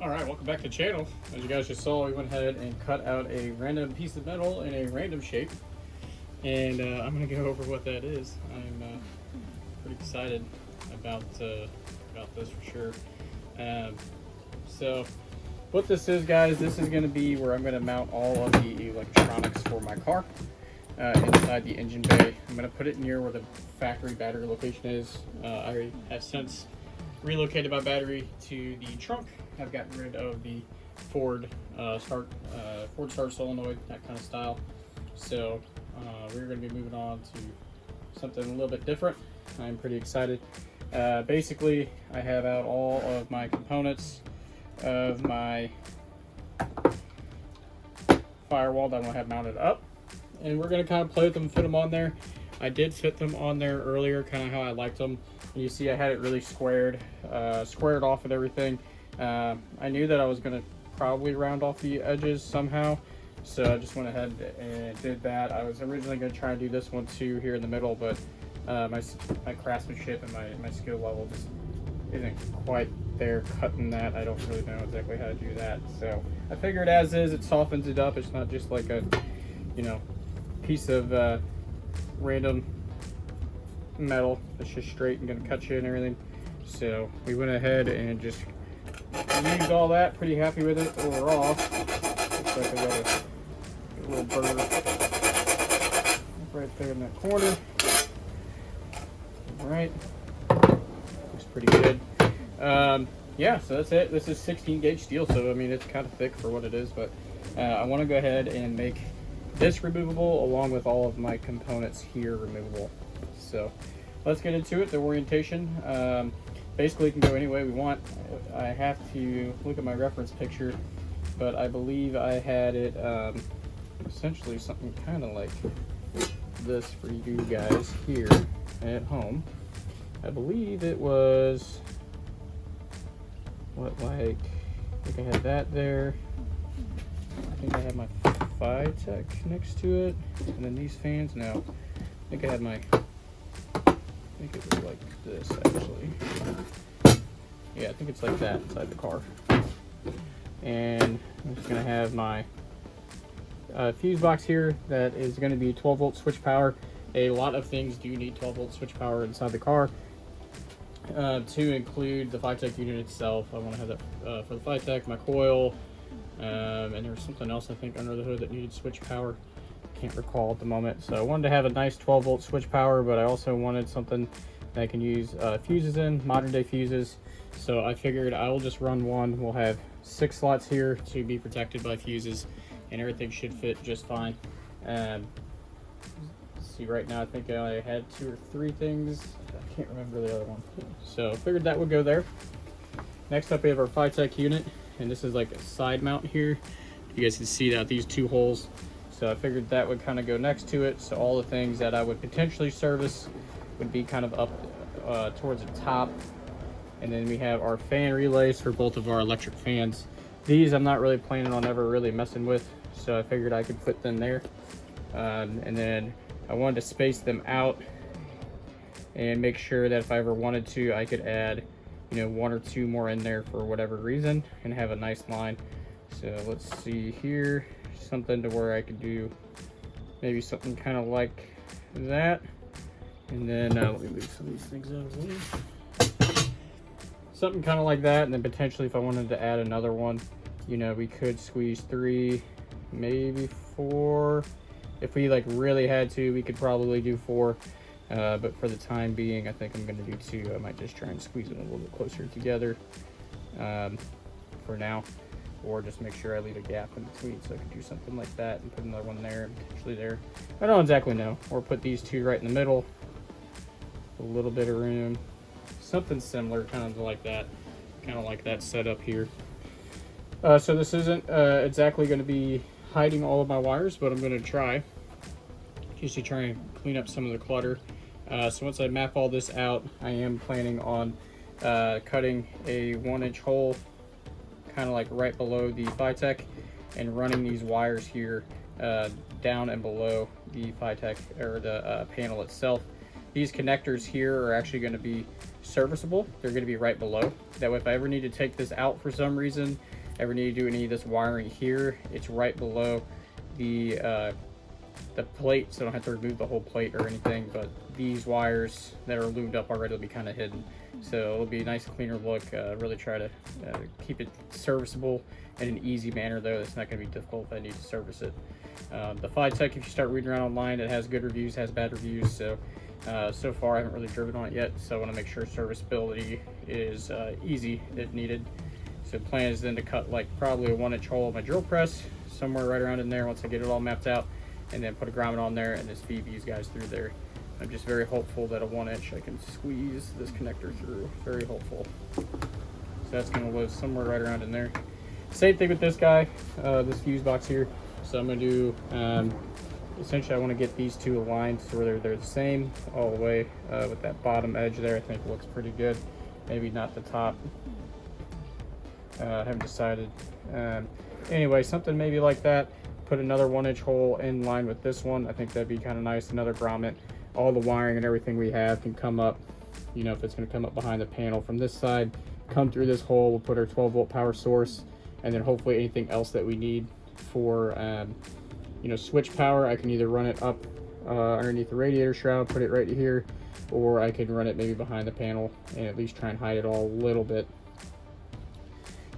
Alright, welcome back to the channel. As you guys just saw, we went ahead and cut out a random piece of metal in a random shape. And I'm going to go over what that is. I'm pretty excited about this for sure. So what this is, guys, this is going to be where I'm going to mount all of the electronics for my car inside the engine bay. I'm going to put it near where the factory battery location is. I have since relocated my battery to the trunk. I've gotten rid of the Ford start solenoid, that kind of style. So we're going to be moving on to something a little bit different. I'm pretty excited. Basically, I have out all of my components of my firewall that I'm going to have mounted up, and we're going to kind of play with them, fit them on there. I did fit them on there earlier, kind of how I liked them. You see I had it really squared off and everything. I knew that I was going to probably round off the edges somehow, so I just went ahead and did that. I was originally going to try and do this one too here in the middle, but my craftsmanship and my skill level just isn't quite there cutting that. I don't really know exactly how to do that, so I figured as is, it softens it up. It's not just like a, you know, piece of random metal that's just straight and gonna cut you and everything. So we went ahead and just removed all that. Pretty happy with it overall. Looks like I got a little burr right there in that corner. All right, looks pretty good. Yeah, so that's it. This is 16 gauge steel, so I mean it's kind of thick for what it is, but I want to go ahead and make this removable along with all of my components here removable. So let's get into it. The orientation, basically it can go any way we want. I have to look at my reference picture, but I believe I had it essentially something kind of like this for you guys here at home. I believe it was I think I had that there. I think I had my Tech next to it, and then these fans. Now, I think I had my. I think it was like this actually. Yeah, I think it's like that inside the car. And I'm just gonna have my fuse box here that is going to be 12-volt switch power. A lot of things do need 12-volt switch power inside the car. To include the Tech unit itself, I want to have that for the Tech, my coil. And there was something else I think under the hood that needed switch power. Can't recall at the moment. So I wanted to have a nice 12-volt switch power, but I also wanted something that I can use fuses in, modern day fuses. So I figured I will just run one. We'll have 6 slots here to be protected by fuses, and everything should fit just fine. Let's see, right now I think I had 2 or 3 things. I can't remember the other one. So I figured that would go there. Next up we have our Tech unit. And this is like a side mount here. You guys can see that these 2 holes. So I figured that would kind of go next to it. So all the things that I would potentially service would be kind of up towards the top. And then we have our fan relays for both of our electric fans. These I'm not really planning on ever really messing with, so I figured I could put them there. And then I wanted to space them out and make sure that if I ever wanted to, I could add, you know, 1 or 2 more in there for whatever reason and have a nice line. So let's see here, something to where I could do maybe something kind of like that. And then let me move some of these things out of the way. Something kind of like that, and then potentially if I wanted to add another one, you know, we could squeeze 3, maybe 4. If we like really had to, we could probably do 4. But for the time being, I think I'm going to do 2. I might just try and squeeze them a little bit closer together for now, or just make sure I leave a gap in between so I could do something like that and put another one there and potentially there. I don't exactly know. Or put these 2 right in the middle, a little bit of room, something similar, kind of like that setup here. So this isn't exactly going to be hiding all of my wires, but I'm going to try just to try and clean up some of the clutter. So once I map all this out, I am planning on cutting a 1-inch hole kind of like right below the Tech and running these wires here down and below the Tech or the panel itself. These connectors here are actually going to be serviceable. They're going to be right below. That way if I ever need to take this out for some reason, ever need to do any of this wiring here, it's right below the plate, so I don't have to remove the whole plate or anything, but these wires that are loomed up already will be kind of hidden. So it'll be a nice cleaner look. Really try to keep it serviceable in an easy manner, though. It's not going to be difficult if I need to service it. The FlyTech, if you start reading around online, it has good reviews, has bad reviews. So so far I haven't really driven on it yet, so I want to make sure serviceability is easy if needed. So the plan is then to cut like probably a 1-inch hole of my drill press, somewhere right around in there once I get it all mapped out, and then put a grommet on there and just feed these guys through there. I'm just very hopeful that a 1-inch I can squeeze this connector through. Very hopeful. So that's going to live somewhere right around in there. Same thing with this guy, this fuse box here. So I'm going to do, essentially I want to get these two aligned so they're the same all the way with that bottom edge there. I think it looks pretty good. Maybe not the top. I haven't decided. Anyway, something maybe like that. Put another 1-inch hole in line with this one. I think that'd be kind of nice. Another grommet. All the wiring and everything we have can come up, you know, if it's going to come up behind the panel from this side, come through this hole. We'll put our 12-volt power source, and then hopefully anything else that we need for, you know, switch power, I can either run it up underneath the radiator shroud, put it right here, or I can run it maybe behind the panel and at least try and hide it all a little bit.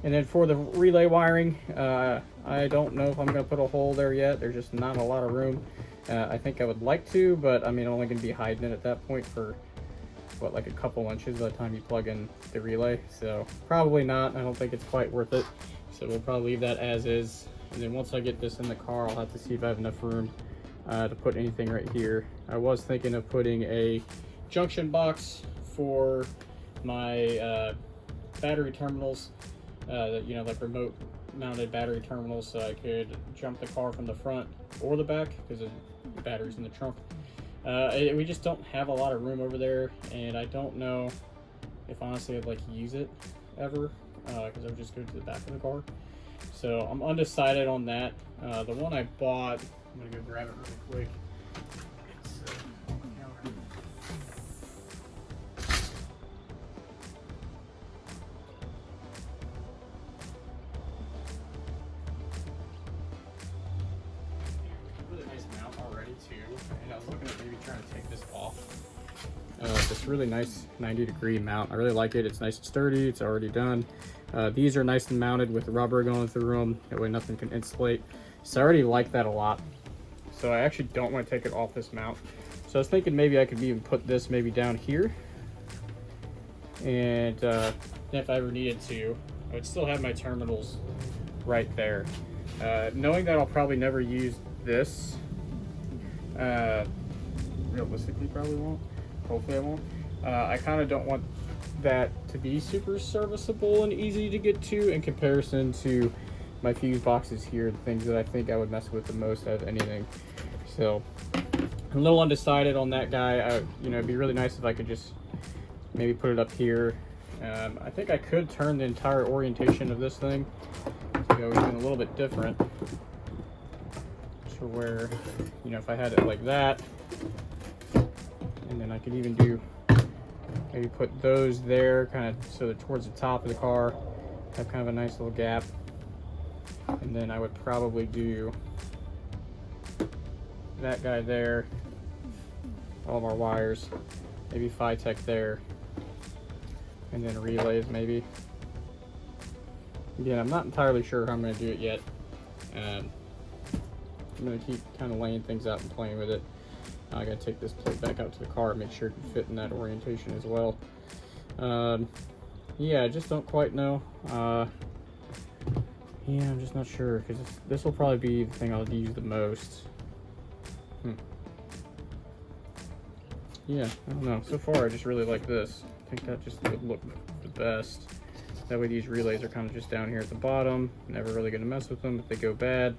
And then for the relay wiring, I don't know if I'm going to put a hole there yet. There's just not a lot of room. I think I would like to, but I mean, I'm only going to be hiding it at that point for, what, like a couple inches by the time you plug in the relay. So probably not. I don't think it's quite worth it. So we'll probably leave that as is. And then once I get this in the car, I'll have to see if I have enough room to put anything right here. I was thinking of putting a junction box for my battery terminals. You know, like remote mounted battery terminals, so I could jump the car from the front or the back because the battery's in the trunk. We just don't have a lot of room over there, and I don't know if honestly I'd like to use it ever because I would just go to the back of the car. So I'm undecided on that. The one I bought, I'm gonna go grab it really quick. And I was looking at maybe trying to take this off. This really nice 90-degree mount. I really like it. It's nice and sturdy. It's already done. These are nice and mounted with rubber going through them. That way nothing can insulate. So I already like that a lot. So I actually don't want to take it off this mount. So I was thinking maybe I could even put this maybe down here. And if I ever needed to, I would still have my terminals right there. Knowing that I'll probably never use this, realistically probably won't. Hopefully I won't. I kind of don't want that to be super serviceable and easy to get to in comparison to my fuse boxes here, the things that I think I would mess with the most out of anything. So I'm a little undecided on that guy. You know, it'd be really nice if I could just maybe put it up here. I think I could turn the entire orientation of this thing to go even a little bit different, to where, you know, if I had it like that, and then I could even do, maybe put those there kind of so that towards the top of the car, have kind of a nice little gap. And then I would probably do that guy there, all of our wires, maybe FlyTech there, and then relays maybe. Again, I'm not entirely sure how I'm going to do it yet. I'm going to keep kind of laying things out and playing with it. I got to take this plate back out to the car and make sure it can fit in that orientation as well. Yeah, I just don't quite know. Yeah, I'm just not sure, because this will probably be the thing I'll use the most. Yeah, I don't know. So far, I just really like this. I think that just would look the best. That way these relays are kind of just down here at the bottom. Never really going to mess with them. If they go bad,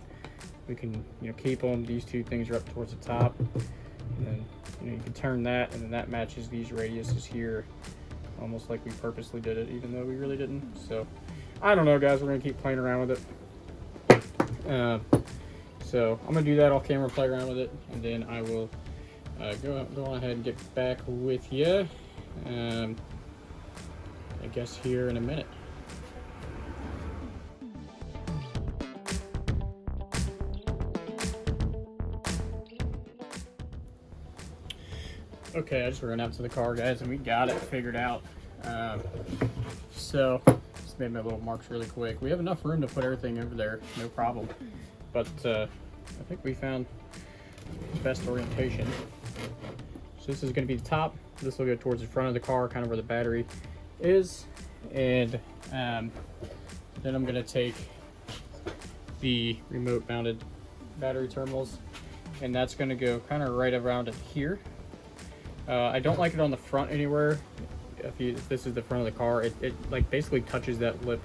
we can, you know, keep them. These two things are up towards the top. And then, you know, you can turn that, and then that matches these radiuses here. Almost like we purposely did it, even though we really didn't. So, I don't know, guys. We're going to keep playing around with it. So, I'm going to do that off camera, play around with it, and then I will go on ahead and get back with you, I guess, here in a minute. Okay, I just ran out to the car, guys, and we got it figured out. So just made my little marks really quick. We have enough room to put everything over there, no problem. But I think we found the best orientation. So this is going to be the top. This will go towards the front of the car, kind of where the battery is. And then I'm going to take the remote mounted battery terminals, and that's going to go kind of right around it here. I don't like it on the front anywhere. If this is the front of the car, it like basically touches that lip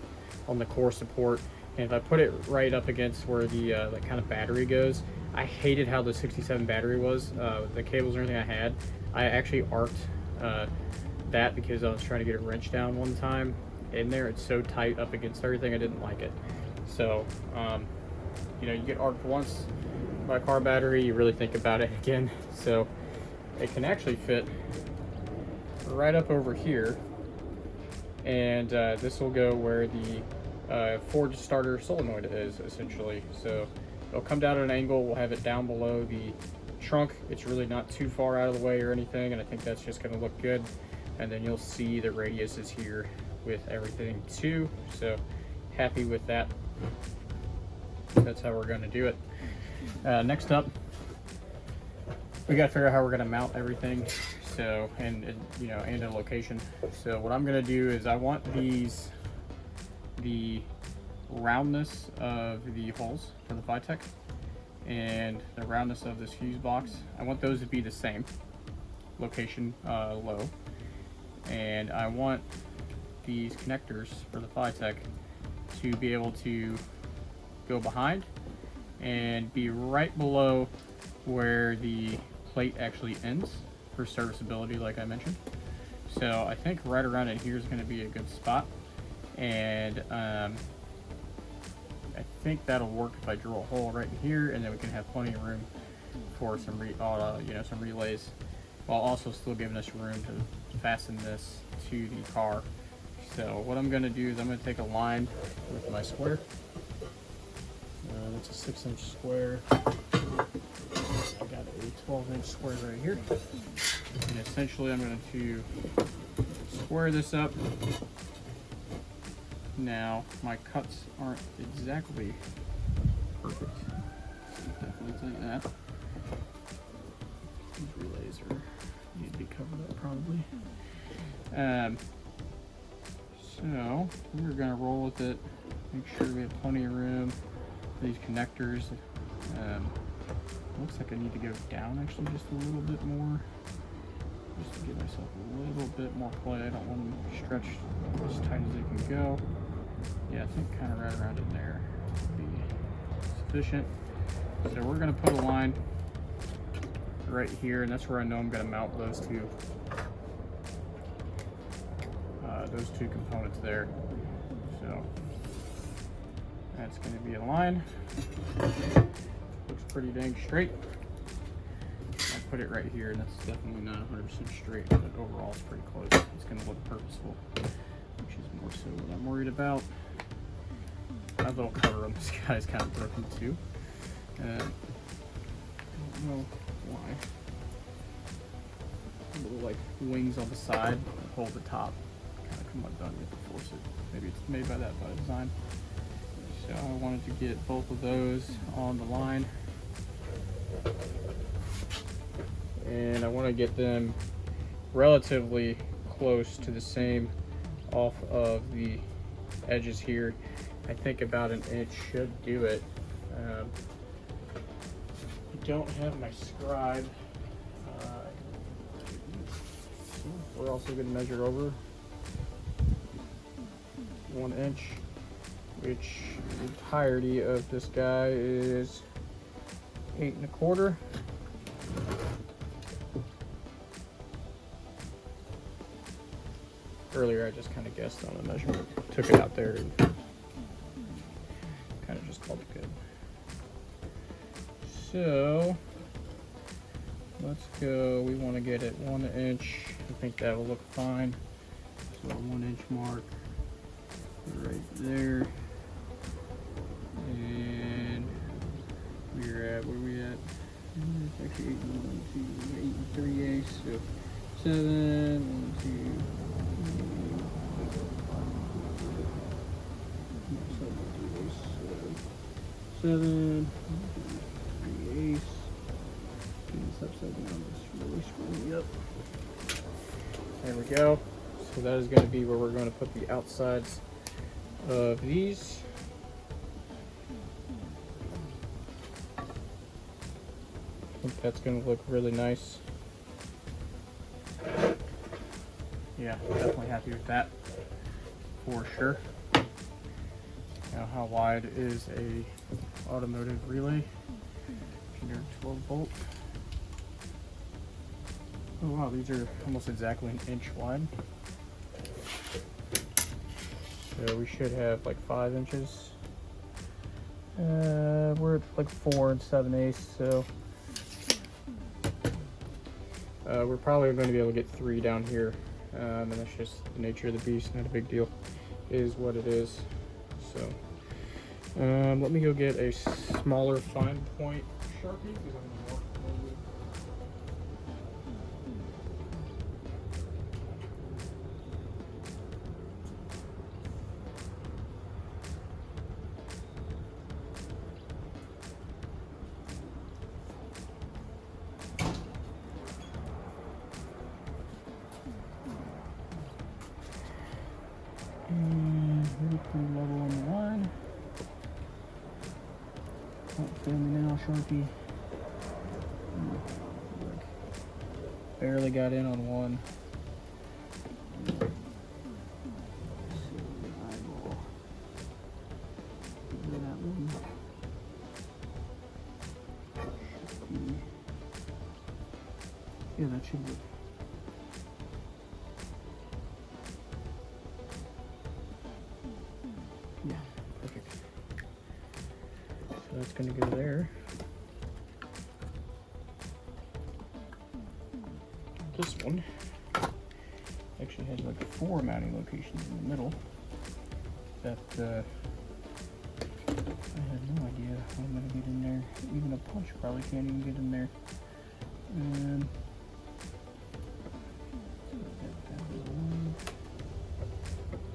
on the core support. And if I put it right up against where the like kind of battery goes, I hated how the 67 battery was. The cables and everything I had, I actually arced that because I was trying to get it wrenched down one time in there. It's so tight up against everything, I didn't like it. So you know, you get arced once by a car battery, you really think about it again. So it can actually fit right up over here, and this will go where the Ford starter solenoid is, essentially. So it'll come down at an angle. We'll have it down below the trunk. It's really not too far out of the way or anything, and I think that's just going to look good. And then you'll see the radius is here with everything too. So happy with that. That's how we're going to do it. Next up, we got to figure out how we're going to mount everything. So, and you know, and a location. So what I'm going to do is I want the roundness of the holes for the Vitek and the roundness of this fuse box, I want those to be the same location, low. And I want these connectors for the Vitek to be able to go behind and be right below where the plate actually ends for serviceability, like I mentioned. So I think right around in here is going to be a good spot, and I think that'll work if I drill a hole right in here, and then we can have plenty of room for some some relays, while also still giving us room to fasten this to the car. So what I'm going to do is I'm going to take a line with my square. That's a 6-inch square. I got a 12-inch square right here. And essentially I'm going to square this up. Now my cuts aren't exactly perfect. Definitely tell you that. These relays need to be covered up probably. So we're going to roll with it. Make sure we have plenty of room for these connectors. Looks like I need to go down actually just a little bit more, just to give myself a little bit more play. I don't want them stretched as tight as they can go. Yeah, I think kind of right around in there would be sufficient. So we're going to put a line right here, and that's where I know I'm going to mount those two components there. So that's going to be a line. Looks pretty dang straight. I put it right here, and that's definitely not 100% straight, but overall it's pretty close. It's going to look purposeful, which is more so what I'm worried about. My little cover on this guy is kind of broken too. I don't know why. Little like wings on the side that hold the top kind of come undone. You have to force it. Maybe it's made by design. So I wanted to get both of those on the line, and I want to get them relatively close to the same off of the edges here. I think about an inch should do it. I don't have my scribe. We're also going to measure over 1 inch, which the entirety of this guy is 8 1/4. Earlier I just kind of guessed on the measurement, took it out there and kind of just called it good. So let's go, we want to get it 1 inch. I think that will look fine. So 1 inch mark right there. And we're at, where are we at? And it's actually 8 and 1, 2, 8 and 3 eighths, so 7, 1, 2, 7, 3 eighths. Getting this upside down, just really screwing me up. There we go. So that is going to be where we're going to put the outsides of these. I think that's going to look really nice. Yeah, definitely happy with that for sure. Now, how wide is a automotive relay? Under 12 volt. Oh wow, these are almost exactly an inch wide. So we should have like 5 inches. We're at like 4 7/8, so we're probably going to be able to get 3 down here. And that's just the nature of the beast, not a big deal. It is what it is. So let me go get a smaller fine point Sharpie because I'm going to mark slowly. And really cool level on the line. Don't fail me now, Sharpie. Barely got in on one. Eyeball. Look at that one. Yeah, that should work. Yeah, perfect. So that's going to go there. This one actually has like 4 mounting locations in the middle that I have no idea how I'm going to get in there. Even a punch probably can't even get in there.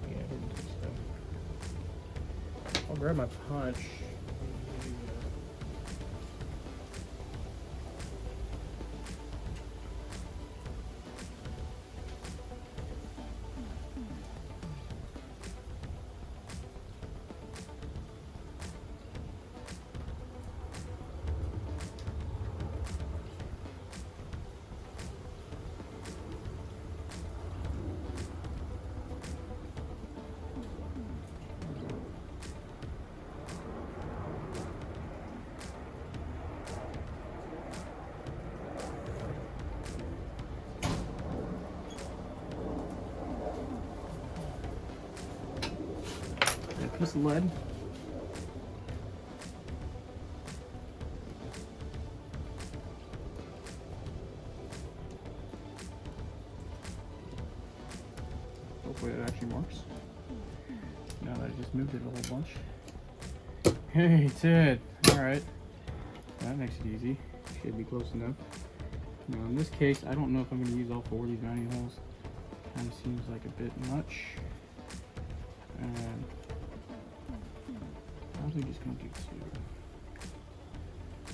Yeah, I didn't think so. I'll grab my punch. Piece of lead. Hopefully it actually marks. Now that I just moved it a whole bunch. Hey, Ted. Alright. That makes it easy. Should be close enough. Now in this case, I don't know if I'm going to use all 4 of these mounting holes. Kind of seems like a bit much. Probably just gonna do 2,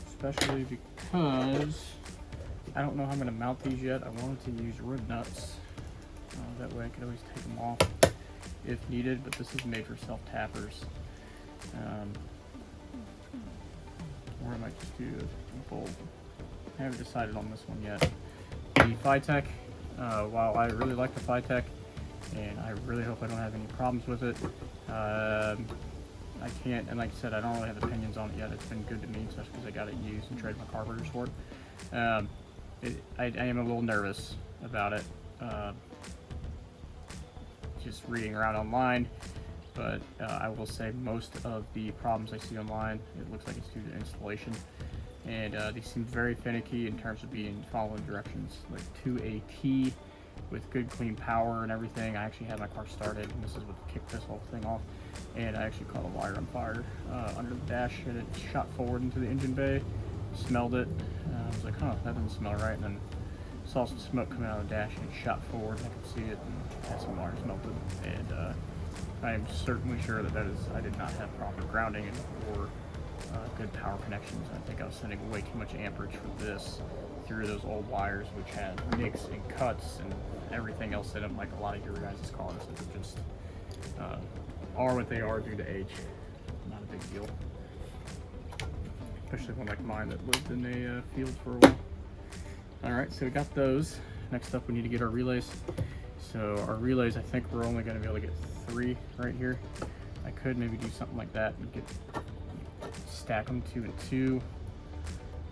especially because I don't know how I'm gonna mount these yet. I wanted to use rib nuts, that way I could always take them off if needed, but this is made for self-tappers, or I might just do a bolt. I haven't decided on this one yet. The Phytech, while I really like the Phytech and I really hope I don't have any problems with it, I can't, and like I said, I don't really have opinions on it yet. It's been good to me, especially because I got it used and traded my carburetors for it. I am a little nervous about it, just reading around online, but I will say most of the problems I see online, it looks like it's due to installation, and they seem very finicky in terms of following directions, like to a T, with good clean power and everything. I actually had my car started, and this is what kicked this whole thing off, and I actually caught a wire on fire under the dash, and it shot forward into the engine bay, smelled it. I was like, huh, that doesn't smell right. And then saw some smoke coming out of the dash and shot forward. I could see it and had some wires melted. And I am certainly sure that I did not have proper grounding or good power connections. I think I was sending way too much amperage for this through those old wires, which had nicks and cuts and everything else in them, like a lot of your guys' cars that are just are what they are due to age. Not a big deal, especially one like mine that lived in a field for a while. All right, so we got those. Next up, we need to get our relays. So our relays, I think we're only going to be able to get 3 right here. I could maybe do something like that and stack them 2 and 2,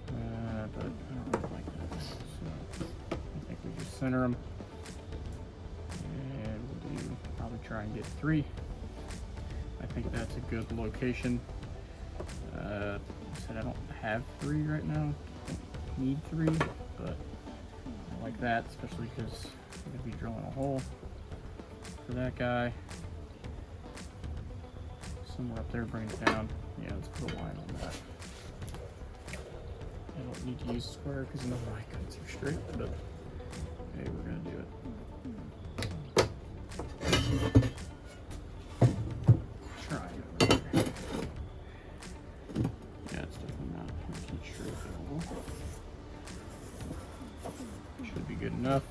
but I don't really like that. So I think we just center them, and we'll probably try and get 3. I think that's a good location. I said I don't have 3 right now. Don't need 3, but I like that, especially because I'm going to be drilling a hole for that guy. Somewhere up there, bring it down. Yeah, let's put a line on that. I don't need to use a square because none of my cuts are straight, but hey, we're going to do it. Try it over there. Yeah, it's definitely not working straight at all. Should be good enough.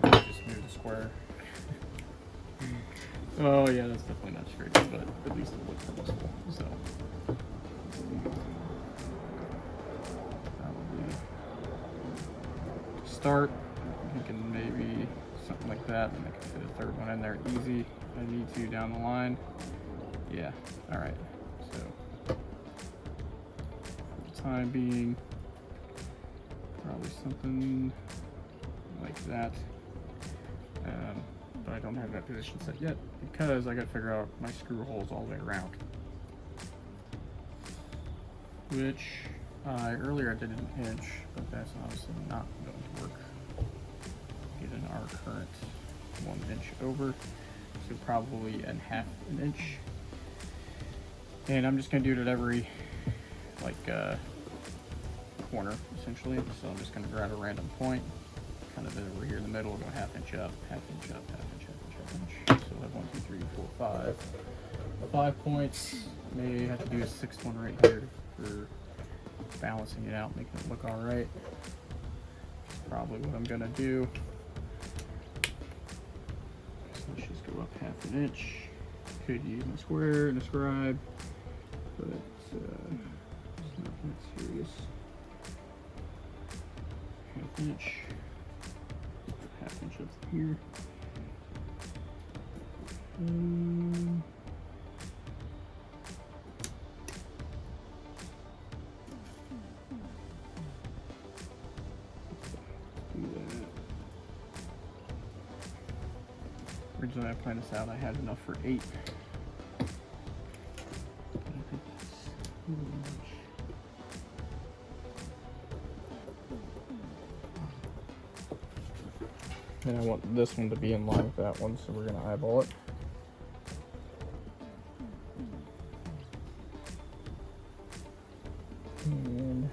Just move the square. Oh yeah, that's definitely not straight, but at least it looks possible. So probably start. I'm thinking maybe something like that, and I can fit a third one in there easy if I need to down the line. Yeah. All right. So for the time being, probably something like that. But I don't have that position set yet because I got to figure out my screw holes all the way around. Which earlier I did an inch, but that's obviously not going to work. Given our current 1 inch over, so probably a half an inch. And I'm just going to do it at every corner essentially. So I'm just going to grab a random point, kind of over here in the middle, go half inch up, half inch up, half inch up, half inch. So we'll have 1, 2, 3, 4, 5. 5 points. May have to do a 6th one right here for balancing it out, making it look all right. That's probably what I'm gonna do. So let's just go up half an inch. Could use my square and a scribe, but it's not that serious. Half inch. Half inch up here. Do that. Originally I planned this out, I had enough for 8. But I think that's a little much. And I want this one to be in line with that one, so we're going to eyeball it. And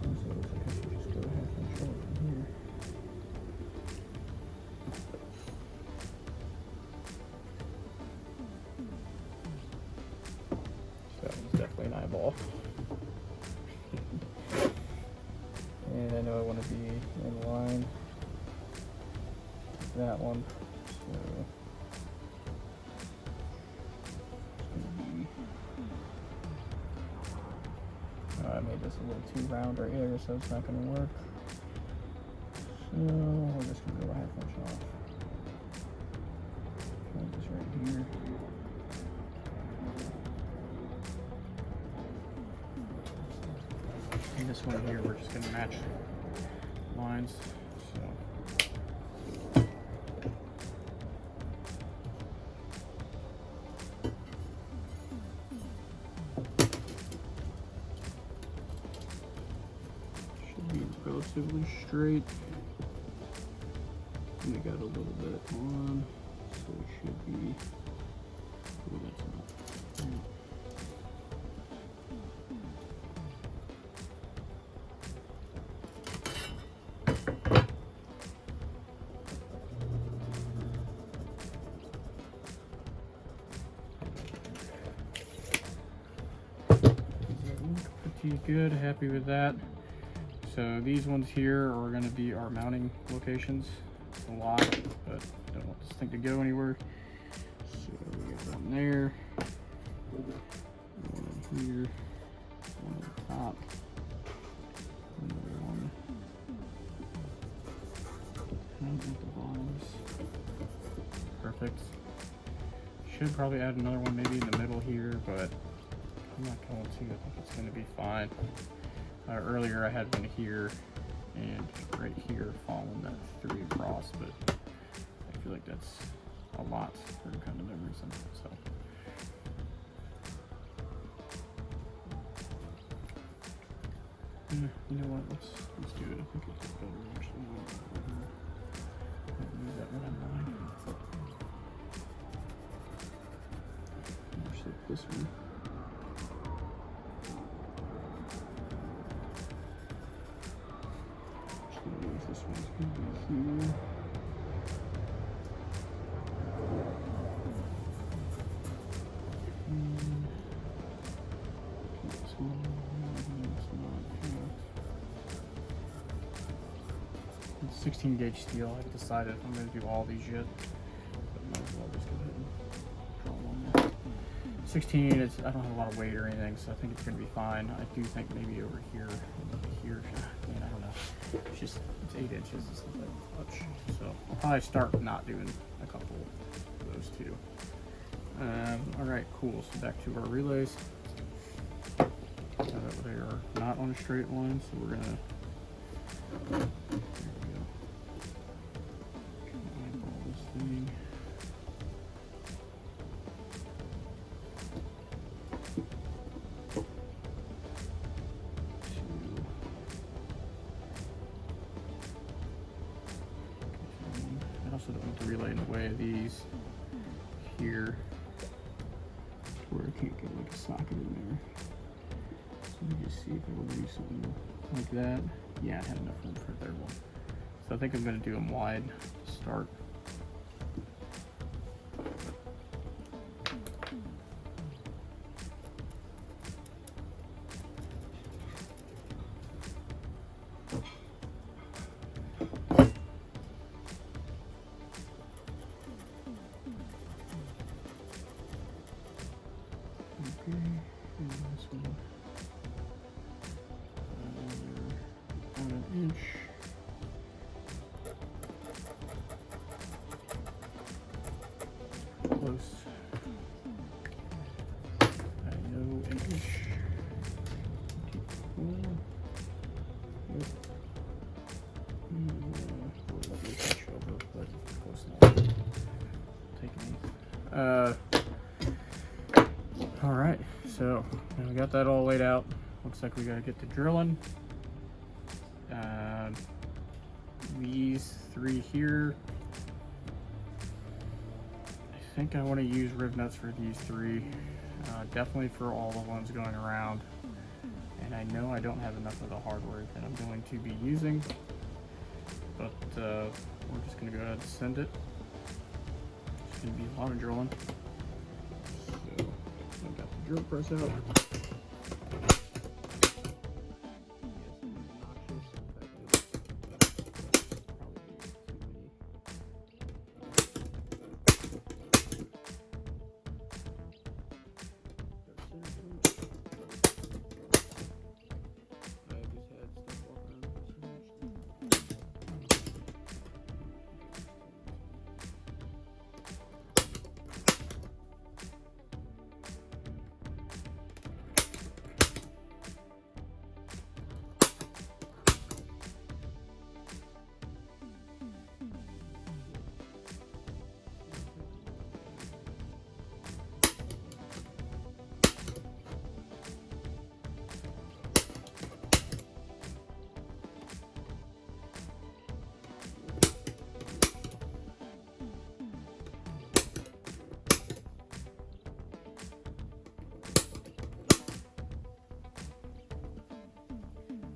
also it looks like I should just go a half inch short from here. So that one's definitely an eyeball. And I know I want to be in line with that one, so I made this a little too round right here, so it's not going to work. So we're just going to go a half inch off. Put this right here. And this one here, we're just going to match lines. So should be relatively straight. And we got a little bit on, so it should be. Oh, that's not. he's good, happy with that. So these ones here are going to be our mounting locations. It's a lot, but I don't want this thing to go anywhere. So we got one there, one here, one on the top, another one at the bottoms. Perfect. Should probably add another one maybe in the middle here, but I'm not going to. I think it's going to be fine. Earlier I had one here and right here following that 3 across, but I feel like that's a lot for kind of no reason. So you know what? Let's do it. I think it's better actually. I'll use that one on mine. Actually, this one. This one's going to be here. It's 16 gauge steel. I haven't decided if I'm going to do all these yet, but might as well just go ahead and draw one there. 16, I don't have a lot of weight or anything, so I think it's going to be fine. I do think maybe over here, man, I don't know. It's 8 inches, it's not that much. So I'll probably start not doing a couple of those two. All right, cool. So back to our relays. They are not on a straight line, so we're gonna. There we go. Eyeball this thing. I also don't want the relay in the way of these here, where I can't get like a socket in there. Let me just see if I will do something like that. Yeah, I have enough room for a third one. So I think I'm going to do them wide to start. Okay, and this one. An inch. Close. I know an inch. Yep. Over, but close enough. Take it. All right. So now we got that all laid out. Looks like we got to get to drilling. These 3 here, I think I want to use rib nuts for these 3, definitely for all the ones going around, and I know I don't have enough of the hardware that I'm going to be using, but we're just going to go ahead and send it. It's going to be a lot of drilling, so I've got the drill press out.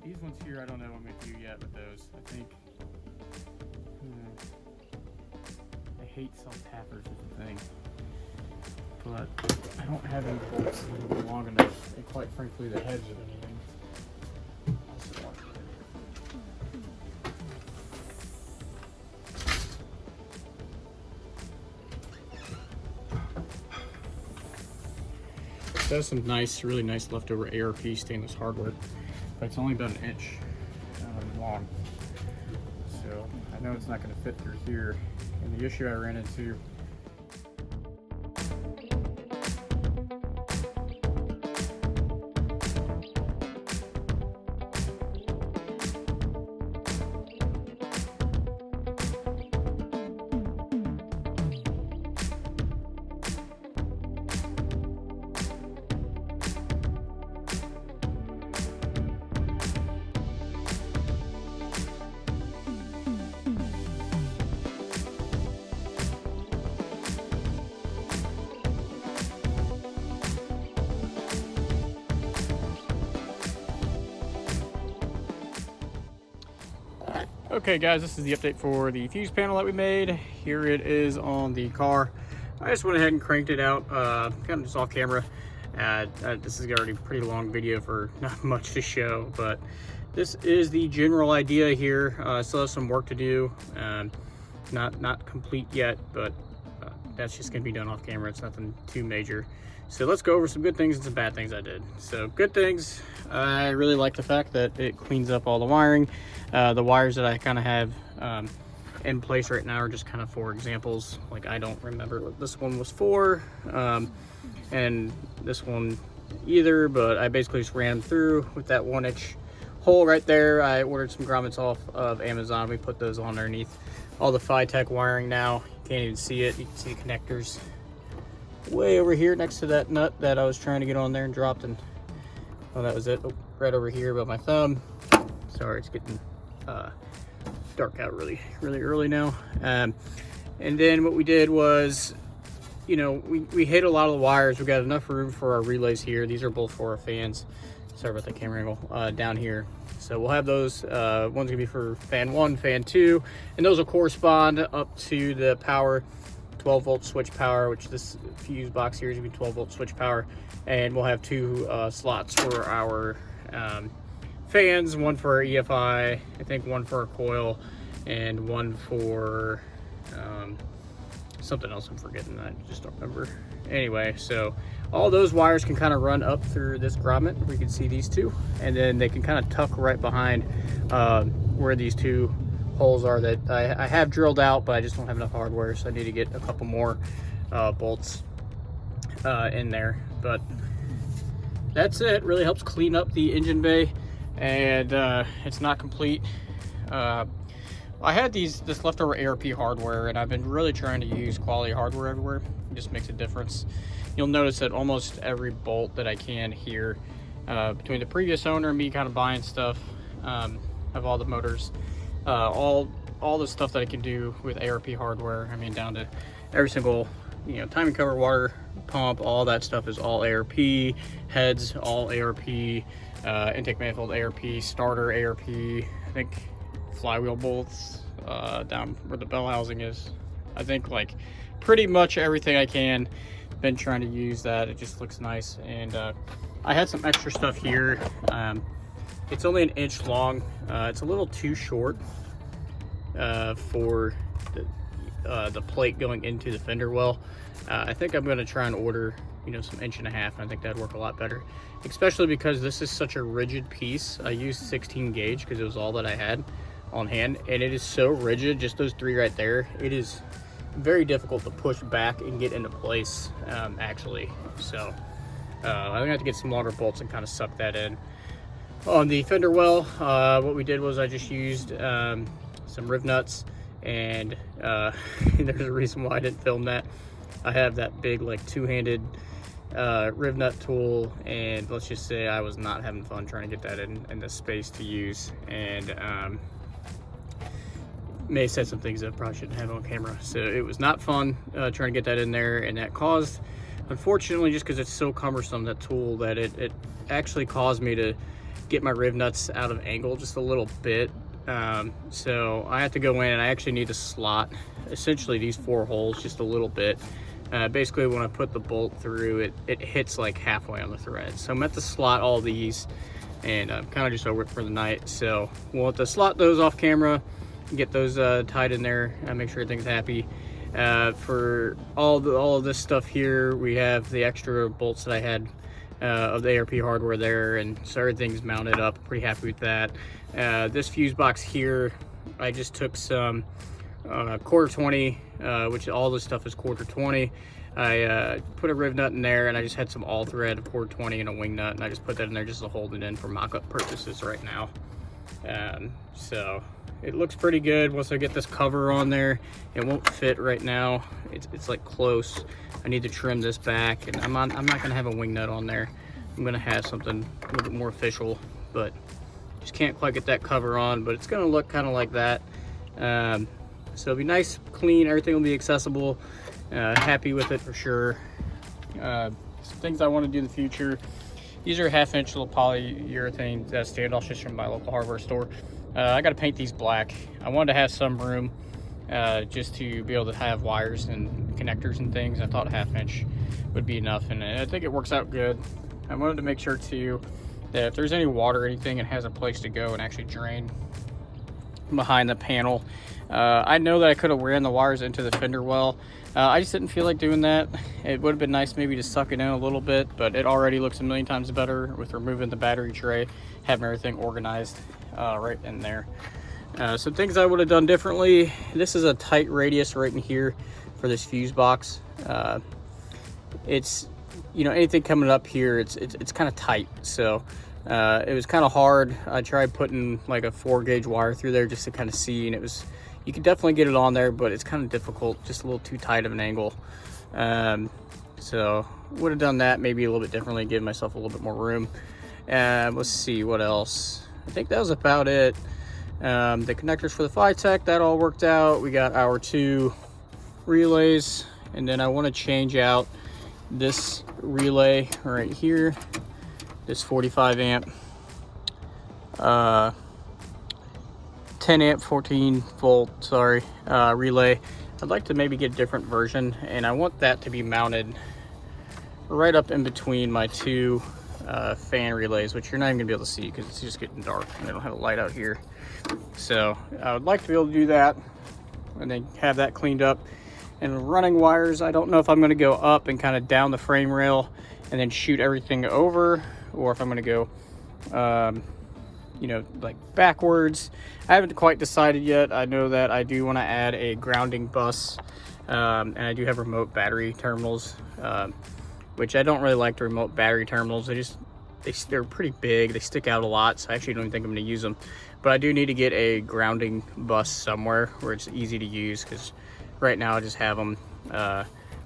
These ones here, I don't know what I'm going to do yet with those. I think, I hate self-tappers is the thing, but I don't have any bolts that are long enough, and quite frankly the heads of anything. That's some nice, really nice leftover ARP stainless hardware, but it's only about an inch long. So I know it's not going to fit through here. And the issue I ran into, okay guys, this is the update for the fuse panel that we made. Here it is on the car. I just went ahead and cranked it out, kind of just off camera. This is already a pretty long video for not much to show, but this is the general idea here. Still have some work to do, not complete yet, but that's just gonna be done off camera. It's nothing too major. So let's go over some good things and some bad things I did. So good things, I really like the fact that it cleans up all the wiring. The wires that I kind of have in place right now are just kind of for examples. Like I don't remember what this one was for, and this one either, but I basically just ran them through with that 1-inch hole right there. I ordered some grommets off of Amazon. We put those on underneath all the Phytech wiring now. You can't even see it. You can see the connectors way over here next to that nut that I was trying to get on there and dropped, and well, that was it. Oh, right over here above my thumb. Sorry, it's getting dark out really early now. And then what we did was, you know, we hit a lot of the wires. We got enough room for our relays here. These are both for our fans. Sorry about the camera angle down here. So we'll have those. One's gonna be for fan 1, fan 2, and those will correspond up to the power. 12-volt switch power, which this fuse box here is gonna be 12-volt switch power, and we'll have 2 slots for our fans, one for our EFI, I think one for our coil, and one for something else I'm forgetting. I just don't remember. Anyway, so all those wires can kind of run up through this grommet. We can see these two, and then they can kind of tuck right behind where these 2 holes are that I have drilled out, but I just don't have enough hardware, so I need to get a couple more bolts in there. But that's it. Really helps clean up the engine bay, and it's not complete. I had this leftover ARP hardware, and I've been really trying to use quality hardware everywhere. It just makes a difference. You'll notice that almost every bolt that I can here, between the previous owner and me kind of buying stuff of all the motors, all the stuff that I can do with ARP hardware, I mean down to every single, you know, timing cover, water pump, all that stuff is all ARP, heads all ARP, intake manifold ARP, starter ARP, I think flywheel bolts down where the bell housing is. I think like pretty much everything I can. Been trying to use that. It just looks nice. And I had some extra stuff here. It's only an inch long. It's a little too short for the plate going into the fender well. I think I'm going to try and order, you know, some 1.5 inch. I think that'd work a lot better, especially because this is such a rigid piece. I used 16 gauge because it was all that I had on hand, and it is so rigid. Just those 3 right there, it is very difficult to push back and get into place, actually. So I'm gonna have to get some longer bolts and kind of suck that in. On the fender well, what we did was I just used some riv nuts, and there's a reason why I didn't film that. I have that big like 2-handed riv nut tool, and let's just say I was not having fun trying to get that in the space to use, and may have said some things that I probably shouldn't have on camera. So it was not fun trying to get that in there, and that caused, unfortunately, just because it's so cumbersome, that tool, that it actually caused me to get my riv nuts out of angle just a little bit. So I have to go in, and I actually need to slot essentially these 4 holes just a little bit. Basically when I put the bolt through, it hits like halfway on the thread. So I'm at to slot all these, and I'm kind of just over it for the night. So we'll have to slot those off camera, get those tied in there, make sure everything's happy. For all of this stuff here, we have the extra bolts that I had of the ARP hardware there, and so everything's mounted up. Pretty happy with that. This fuse box here, I just took some quarter 20, which all this stuff is quarter 20. I put a riv nut in there, and I just had some all thread of quarter 20 and a wing nut, and I just put that in there just to hold it in for mock-up purposes right now. So it looks pretty good. Once I get this cover on there, it won't fit right now. It's like close. I need to trim this back, and I'm not gonna have a wing nut on there. I'm gonna have something a little bit more official, but just can't quite get that cover on, but it's gonna look kind of like that. So it'll be nice, clean, everything will be accessible. Happy with it for sure. Some things I want to do in the future. These are 1/2-inch little polyurethane standoffs just from my local hardware store. I got to paint these black. I wanted to have some room just to be able to have wires and connectors and things. I thought 1/2-inch would be enough, and I think it works out good. I wanted to make sure too that if there's any water or anything, it has a place to go and actually drain behind the panel. I know that I could have ran the wires into the fender well. I just didn't feel like doing that. It would have been nice maybe to suck it in a little bit, but it already looks a million times better with removing the battery tray, having everything organized right in there. Some things I would have done differently. This is a tight radius right in here for this fuse box. It's, you know, anything coming up here, it's kind of tight. So it was kind of hard. I tried putting like a 4-gauge wire through there just to kind of see, and it was, you could definitely get it on there, but it's kind of difficult, just a little too tight of an angle. So would have done that maybe a little bit differently, give myself a little bit more room. Let's see what else. I think that was about it. The connectors for the Phytech, that all worked out. We got our 2 relays, and then I want to change out this relay right here, this 45 amp 10 amp 14 volt relay. I'd like to maybe get a different version, and I want that to be mounted right up in between my 2 fan relays, which you're not even gonna be able to see because it's just getting dark and I don't have a light out here. So I would like to be able to do that and then have that cleaned up. And running wires, I don't know if I'm going to go up and kind of down the frame rail and then shoot everything over, or if I'm going to go you know, like backwards. I haven't quite decided yet. I know that I do want to add a grounding bus, and I do have remote battery terminals, which I don't really like the remote battery terminals. They're pretty big, they stick out a lot, so I actually don't even think I'm going to use them. But I do need to get a grounding bus somewhere where it's easy to use, because right now I just have them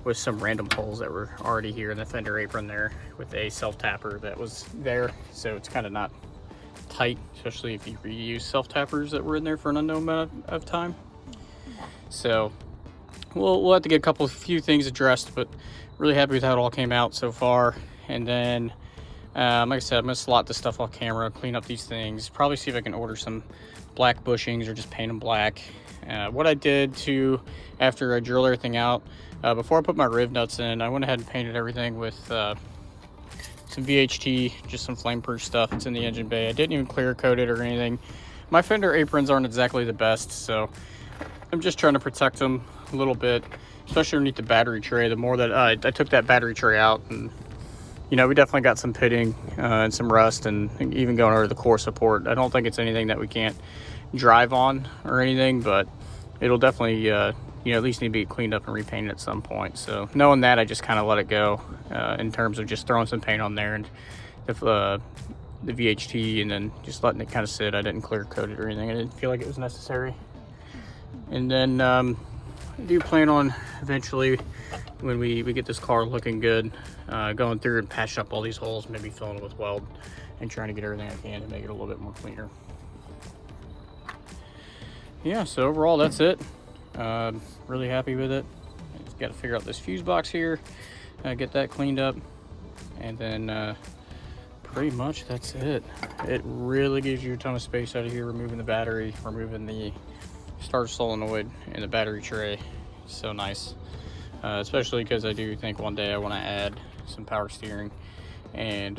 with some random holes that were already here in the fender apron there with a self-tapper that was there, so it's kind of not tight, especially if you reuse self-tappers that were in there for an unknown amount of time. So we'll have to get a few things addressed, but really happy with how it all came out so far. And then like I said, I'm gonna slot this stuff off camera, clean up these things, probably see if I can order some black bushings or just paint them black. What I did too, after I drilled everything out, before I put my riv nuts in, I went ahead and painted everything with some VHT, just some flame-proof stuff. It's in the engine bay. I didn't even clear coat it or anything. My fender aprons aren't exactly the best, so I'm just trying to protect them a little bit, especially underneath the battery tray. The more that I took that battery tray out, and you know, we definitely got some pitting and some rust, and even going over the core support. I don't think it's anything that we can't drive on or anything, but it'll definitely you know, at least need to be cleaned up and repainted at some point. So knowing that, I just kind of let it go in terms of just throwing some paint on there and the VHT, and then just letting it kind of sit. I didn't clear coat it or anything. I didn't feel like it was necessary. And then I do plan on eventually, when we get this car looking good, going through and patching up all these holes, maybe filling it with weld and trying to get everything I can to make it a little bit more cleaner. Yeah, so overall that's it. Really happy with it. Just got to figure out this fuse box here, get that cleaned up, and then pretty much that's it. It really gives you a ton of space out of here, removing the battery, removing the starter solenoid and the battery tray. So nice, especially because I do think one day I want to add some power steering and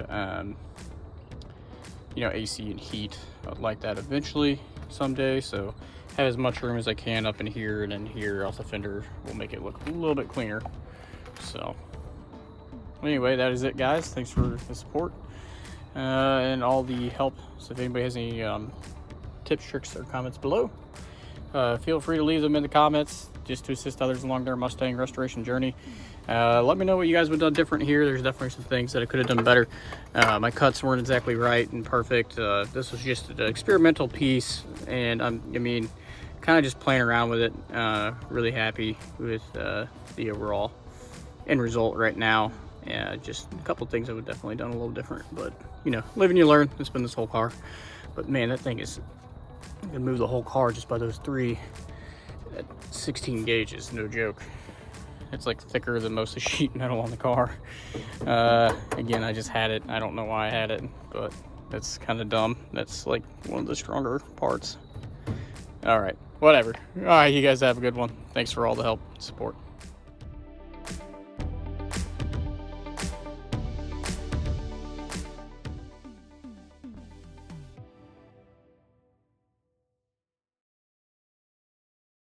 you know, AC and heat. I'd like that eventually someday, so have as much room as I can up in here, and then here off the fender will make it look a little bit cleaner. So Anyway, that is it, guys. Thanks for the support and all the help. So if anybody has any tips, tricks, or comments below, feel free to leave them in the comments just to assist others along their Mustang restoration journey. Let me know what you guys would have done different here. There's definitely some things that I could have done better. My cuts weren't exactly right and perfect. This was just an experimental piece, and I mean, kind of just playing around with it. Really happy with the overall end result right now. Yeah, just a couple things I would definitely done a little different, but you know, live and you learn. It's been this whole car, but man, that thing is, you can move the whole car just by those 3 at 16 gauges, no joke. It's like thicker than most of the sheet metal on the car. Again, I just had it. I don't know why I had it, but that's kind of dumb. That's like one of the stronger parts. All right, whatever. All right, you guys have a good one. Thanks for all the help and support.